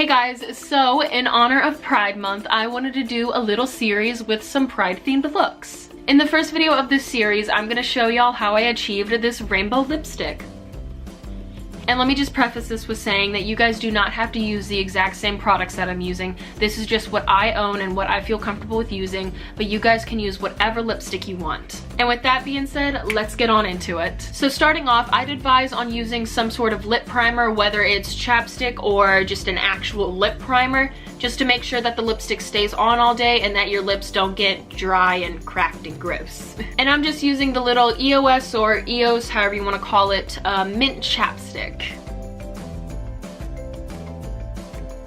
Hey guys, so in honor of Pride Month, I wanted to do a little series with some Pride themed looks. In the first video of this series, I'm gonna show y'all how I achieved this rainbow lipstick. And let me just preface this with saying that you guys do not have to use the exact same products that I'm using. This is just what I own and what I feel comfortable with using, but you guys can use whatever lipstick you want. And with that being said, let's get on into it. So starting off, I'd advise on using some sort of lip primer, whether it's chapstick or just an actual lip primer, just to make sure that the lipstick stays on all day and that your lips don't get dry and cracked and gross. And I'm just using the little EOS or EOS, however you want to call it, mint chapstick.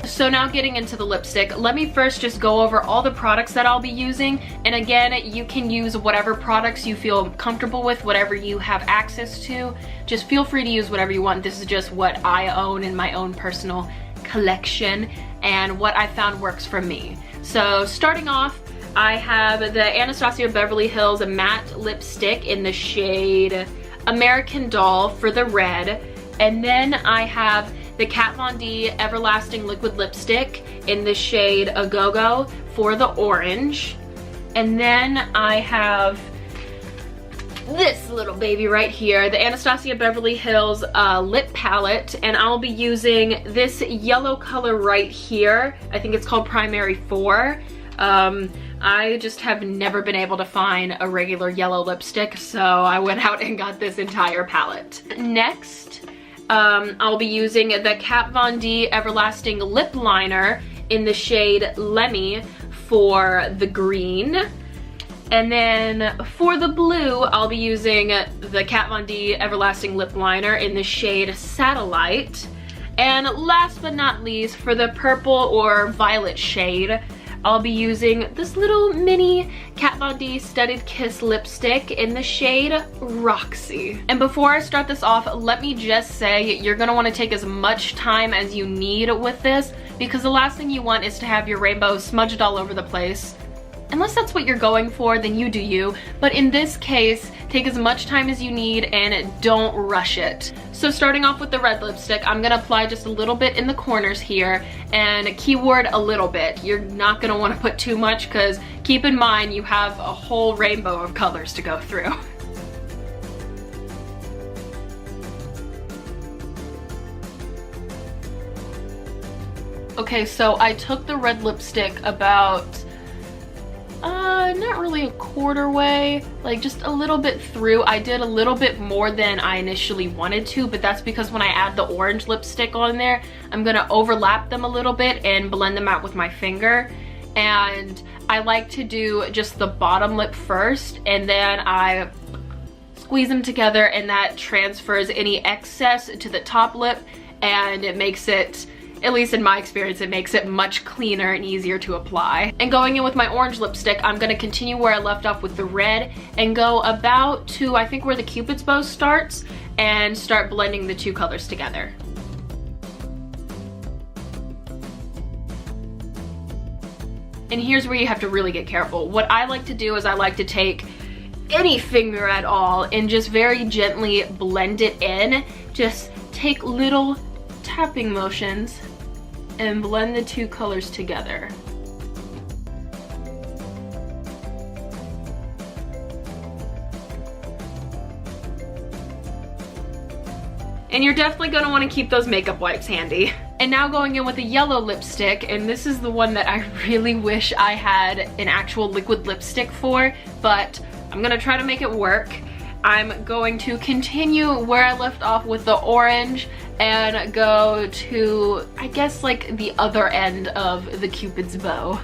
So now getting into the lipstick, let me first just go over all the products that I'll be using. And again, you can use whatever products you feel comfortable with, whatever you have access to. Just feel free to use whatever you want. This is just what I own in my own personal collection and what I found works for me. So starting off, I have the Anastasia Beverly Hills matte lipstick in the shade American Doll for the red. And then I have the Kat Von D Everlasting Liquid Lipstick in the shade Agogo for the orange. And then I have this little baby right here, the Anastasia Beverly Hills lip palette, and I'll be using this yellow color right here. I think it's called Primary 4. I just have never been able to find a regular yellow lipstick, so I went out and got this entire palette. Next, I'll be using the Kat Von D Everlasting Lip Liner in the shade Lemmy for the green. And then for the blue, I'll be using the Kat Von D Everlasting Lip Liner in the shade Satellite. And last but not least, for the purple or violet shade, I'll be using this little mini Kat Von D Studded Kiss lipstick in the shade Roxy. And before I start this off, let me just say you're gonna wanna take as much time as you need with this, because the last thing you want is to have your rainbow smudged all over the place. Unless that's what you're going for, then you do you. But in this case, take as much time as you need and don't rush it. So starting off with the red lipstick, I'm gonna apply just a little bit in the corners here, and keyword a little bit. You're not gonna wanna put too much, because keep in mind you have a whole rainbow of colors to go through. Okay, so I took the red lipstick about not really a quarter way, like just a little bit through. I did a little bit more than I initially wanted to, but that's because when I add the orange lipstick on there, I'm gonna overlap them a little bit and blend them out with my finger. And I like to do just the bottom lip first, and then I squeeze them together, and that transfers any excess to the top lip, and it makes it, at least in my experience, it makes it much cleaner and easier to apply. And going in with my orange lipstick, I'm gonna continue where I left off with the red and go about to, I think, where the Cupid's bow starts, and start blending the two colors together. And here's where you have to really get careful. What I like to do is I like to take any finger at all and just very gently blend it in. Just take little tapping motions and blend the two colors together. And you're definitely gonna wanna keep those makeup wipes handy. And now going in with a yellow lipstick, and this is the one that I really wish I had an actual liquid lipstick for, but I'm gonna try to make it work. I'm going to continue where I left off with the orange and go to, I guess, like the other end of the Cupid's bow.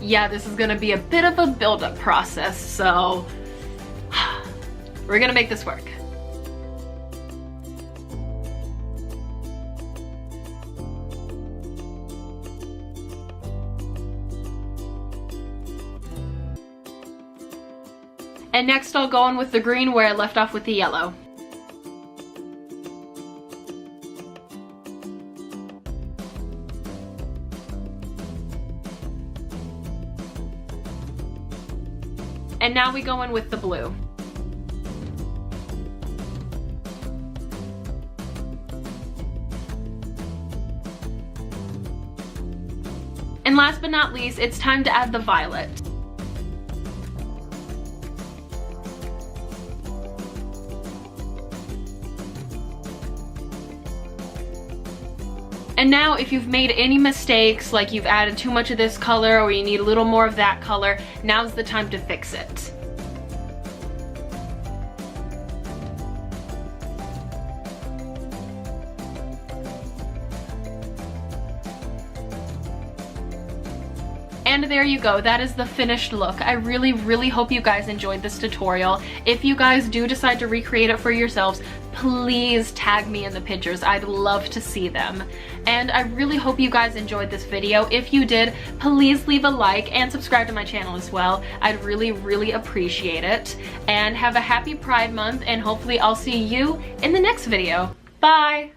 Yeah, this is gonna be a bit of a build-up process, so we're gonna make this work. And next I'll go in with the green where I left off with the yellow. And now we go in with the blue. And last but not least, it's time to add the violet. And now if you've made any mistakes, like you've added too much of this color or you need a little more of that color, now's the time to fix it. And there you go, that is the finished look. I really hope you guys enjoyed this tutorial. If you guys do decide to recreate it for yourselves, please tag me in the pictures. I'd love to see them. And I really hope you guys enjoyed this video. If you did, please leave a like and subscribe to my channel as well. I'd really appreciate it. And have a happy Pride Month, and hopefully I'll see you in the next video. Bye!